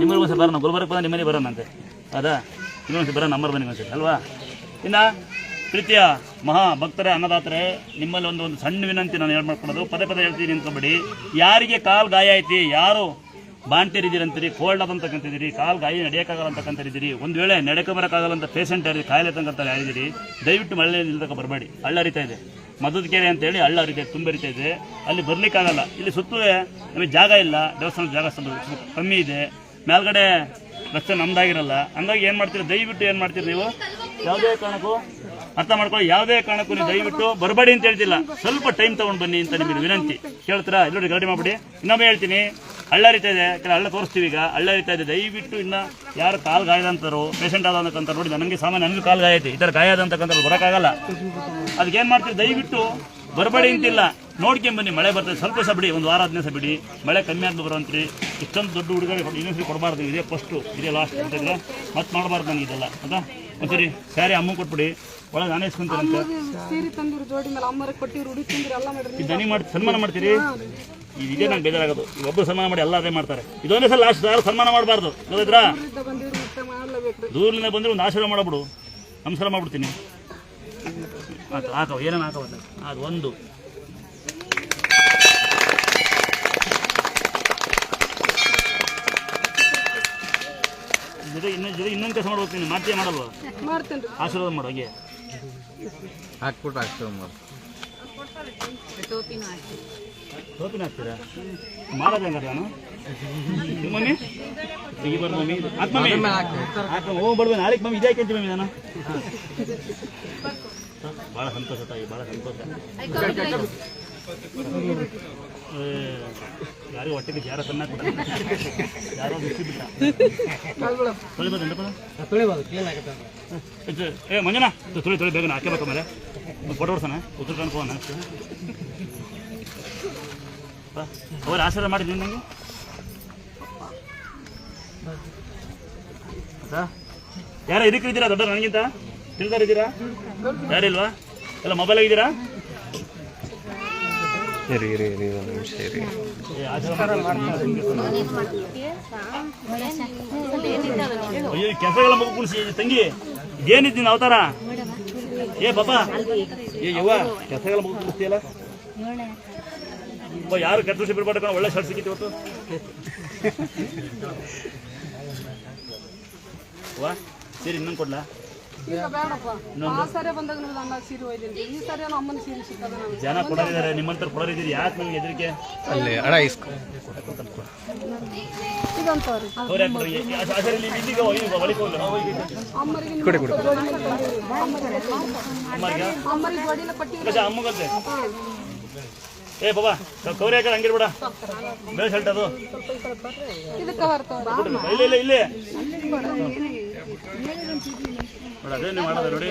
ನಿಮ್ಮಲ್ಲಿ ಬರೋಣ, ಗುಲ್ಬರ್ಗ ಬಂದ ನಿಮ್ಮನೆ ಬರೋಣ ಅಂತೆ. ಅದಾ ಇನ್ನೊಂದ್ಸತಿ ಬರೋ ನಂಬರ್ ಬನ್ನಿ ಒಂದ್ಸತಿ ಅಲ್ವಾ. ಇನ್ನು ಪ್ರೀತಿಯ ಮಹಾ ಭಕ್ತರೇ, ಅನ್ನದಾತರೇ, ನಿಮ್ಮಲ್ಲಿ ಒಂದು ಸಣ್ಣ ವಿನಂತಿ ನಾನು ಹೇಳ್ಕೊಡೋದು, ಪದೇ ಪದೇ ಹೇಳ್ತೀನಿ ನಿಂತ್ಕೊಬೇಡಿ. ಯಾರಿಗೆ ಕಾಲು ಗಾಯ ಐತಿ, ಯಾರು ಬಾಣ್ತಿರಿದ್ದೀರಿ ಅಂತೀರಿ, ಕೋಲ್ಡ್ ಅದಂತಕ್ಕಂತಿದ್ದೀರಿ, ಕಾಲು ಗಾಯ ನಡೆಯೋಕ್ಕಾಗಲ್ಲ ಅಂತಕ್ಕಂತಿದ್ದೀರಿ, ಒಂದು ವೇಳೆ ನಡೆಕೊಂಬರೋಕ್ಕಾಗಲ್ಲ ಅಂತ ಪೇಷಂಟ್ ಯಾರಿದ್ದೀರಿ, ಕಾಯಿಲೆ ತಂಕಂತ ಯಾರಿದ್ದೀರಿ, ದಯವಿಟ್ಟು ಮಳೆ ನಿಲ್ತಕ್ಕ ಬರಬೇಡಿ. ಹಳ್ಳ ಹರಿತಾ ಇದೆ, ಮದ್ದದ ಕೆರೆ ಅಂತೇಳಿ ಹಳ್ಳ ಹರಿತಾ ತುಂಬ ಹರಿತಾ ಇದೆ, ಅಲ್ಲಿ ಬರಲಿಕ್ಕಾಗಲ್ಲ. ಇಲ್ಲಿ ಸುತ್ತಲೇ ನಮಗೆ ಜಾಗ ಇಲ್ಲ, ದೇವಸ್ಥಾನದ ಜಾಗ ಕಮ್ಮಿ ಇದೆ, ಮೇಲ್ಗಡೆ ರಸ್ತೆ ನಮ್ದಾಗಿರಲ್ಲ. ಹಂಗಾಗಿ ಏನು ಮಾಡ್ತೀರಿ, ದಯವಿಟ್ಟು ಏನು ಮಾಡ್ತೀರಿ ನೀವು, ಯಾವುದೇ ಕಾರಣಕ್ಕೂ ಅರ್ಥ ಮಾಡ್ಕೊಳ್ಳಿ, ಯಾವುದೇ ಕಾರಣಕ್ಕೂ ನೀವು ದಯವಿಟ್ಟು ಬರಬೇಡಿ ಅಂತ ಹೇಳ್ತಿಲ್ಲ, ಸ್ವಲ್ಪ ಟೈಮ್ ತೊಗೊಂಡು ಬನ್ನಿ ಅಂತ ನಿಮಗೆ ವಿನಂತಿ. ಕೇಳ್ತೀರಾ? ಇಲ್ಲಿ ಗರಡಿ ಮಾಡ್ಬಿಡಿ. ಇನ್ನೊಮ್ಮೆ ಹೇಳ್ತೀನಿ, ಹಳ್ಳ ಹರಿತಾ ಇದೆ, ಕೆಲವು ಹಳ್ಳ ತೋರಿಸ್ತೀವಿ. ಈಗ ಹಳ್ಳ ಹರಿತಾ ಇದೆ, ದಯವಿಟ್ಟು ಇನ್ನು ಯಾರು ಕಾಲು ಗಾಯದಂತಾರೋ, ಪೇಷಂಟ್ ಆದಂತಕ್ಕಂಥ ನೋಡಿ, ನನಗೆ ಸಾಮಾನ್ಯ ನನಗೂ ಕಾಲು ಗಾಯ ಐತಿ, ಈ ಥರ ಗಾಯ ಆದಂತಕ್ಕಂಥ ಬರೋಕ್ಕಾಗಲ್ಲ. ಅದಕ್ಕೆ ಏನು ಮಾಡ್ತೀವಿ, ದಯವಿಟ್ಟು ಬರಬೇಡಿ ಅಂತಿಲ್ಲ, ನೋಡ್ಕೊಂಬನ್ನಿ. ಮಳೆ ಬರ್ತದೆ, ಸ್ವಲ್ಪ ದಿವಸ ಬಿಡಿ, ಒಂದು ವಾರ 15 ದಿವಸ ಬಿಡಿ, ಮಳೆ ಕಮ್ಮಿ ಆದ್ಲು ಬರೋಂತ್ರಿ. ಇಷ್ಟೊಂದು ದೊಡ್ಡ ಹುಡುಗರಿಗೆ ಇನ್ನೊಂದ್ಸರಿ ಕೊಡಬಾರ್ದು, ಇದೇ ಫಸ್ಟು, ಇದೇ ಲಾಸ್ಟ್ ಅಂತಿದ್ರೆ ಮತ್ತೆ ಮಾಡಬಾರ್ದು ನನಗೆ ಇದೆಲ್ಲ. ಅದಾ ಒಂದ್ಸರಿ ಸ್ಯಾರಿ ಅಮ್ಮ ಕೊಟ್ಬಿಡಿ, ಒಳಗೆ ನಾನೇ ಇಸ್ಕೊಂತೀರಂತೆ. ದನಿ ಮಾಡಿ ಸನ್ಮಾನ ಮಾಡ್ತೀರಿ, ಇದೇ ನಂಗೆ ಬೇಜಾರಾಗೋದು. ಒಬ್ಬರು ಸನ್ಮಾನ ಮಾಡಿ ಎಲ್ಲ ಅದೇ ಮಾಡ್ತಾರೆ, ಇದೊಂದೇ ಸಲ ಲಾಸ್ಟ್, ಯಾರು ಸನ್ಮಾನ ಮಾಡಬಾರ್ದು. ಗೊತ್ತಾಯ್ತಾ? ದೂರದಿಂದ ಬಂದರೆ ಒಂದು ಆಶೀರ್ವಾದ ಮಾಡಬಿಡು, ನಮಸ್ಕಾರ ಮಾಡ್ಬಿಡ್ತೀನಿ. ಹಾಕವ ಏನೇನು ಹಾಕವ ಅದು ಒಂದು ಜೊತೆ ಇನ್ನೊಂದು ಕೆಲಸ ಮಾಡ್ಬೇಕು. ನೀನು ಮಾಡ್ತೀಯ ಮಾಡಲ್ವಾ? ಆಶೀರ್ವಾದ ಮಾಡು, ಹಾಗೆ ಹಾಕ್ಬಿಟ್ಟು ಆಶೀರ್ವಾದ ಮಾಡು. ಟೋಪಿನ ಹಾಕ್ತೀರಾ? ಮಾಡೋದು ಹೆಂಗಾರ ನಾನು ಮಮ್ಮಿ ಈಗ ಬರ್ದು ಮಮ್ಮಿ ಹಾಕಿ ಹೋಗ್ಬಾರ್ದು, ನಾಳೆಗೆ ಮಮ್ಮಿ ಇದೇ ಹಾಕಂತೀವಿ ಮಮ್ಮಿ ನಾನು. ಭಾಳ ಸಂತೋಷ ತಾಯಿ, ಭಾಳ ಸಂತೋಷ. ಯಾರಿಗೂ ಹೊಟ್ಟೆಗೆ ಯಾರ ಸಣ್ಣ ಕೊಡ, ಯಾರೋ ಬಿಸಿ ಬಿಟ್ಟ ಏ ಮಂಜನಾ ತೊಳಿ ಬೇಗ ಹಾಕೇಬೇಕು. ಮೇಲೆ ಫೋಟೋ ಹೊಡ್ಸೋಣ, ಉತ್ತರ ಕಾಣ್ಕೋಣ. ಅವ್ರು ಆಶೀರ್ವಾದ ಮಾಡಿದ್ದೀನಿ ನನಗೆ. ಯಾರ ಇದಕ್ಕಿದ್ದೀರಾ ದೊಡ್ಡ ನನಗಿಂತ ತಿಳಿದಾರಿದ್ದೀರಾ? ಯಾರಿಲ್ವಾ? ಎಲ್ಲ ಮೊಬೈಲ್ ಆಗಿದ್ದೀರಾ? ಅಯ್ಯೋ ಕೆಸಗಳ ಮಗು ಕುಣಿಸಿ ತಂಗಿ, ಏನಿದ್ದೀನಿ ಅವತಾರ. ಏ ಬಾಬಾ, ಏ ಯವ್ವ, ಕೆಸಗಳ ಮಗು ಕುಣಿಸ್ತೀಯಲ್ಲ. ಯಾರು ಕೆಟ್ಟ ವಿಷಯ ಬಿಡ್ಬಾರ್ದು, ಒಳ್ಳೆ ಶರ್ಟ್ ಸಿಕ್ಕಿತ್ತು ಇವತ್ತು. ವಾ ಸೀರೆ ಇನ್ನೊಂದು ಕೊಡ್ಲಾ? ಜನ ಕೊಡೋದಿದ್ದಾರೆ, ನಿಮ್ಮಂತರ ಕೊಡೋರಿದ್ದೀರಿ, ಯಾಕೆ ನಮ್ಗೆ ಹೆದರಿಕೆ? ಅಮ್ಮಗಂತೆ. ಏ ಬಾಬಾ ಕೌರಿ ಹಾಕಿ ಹಂಗಿರ್ಬೇಡ, ಬೇಳೆ ಶರ್ಟ್ ಅದು ಇಲ್ಲ ಇಲ್ಲ ಇಲ್ಲೇ ನೋಡ, ಅದೇ ನೀವು ಮಾಡೋದು ನೋಡಿ.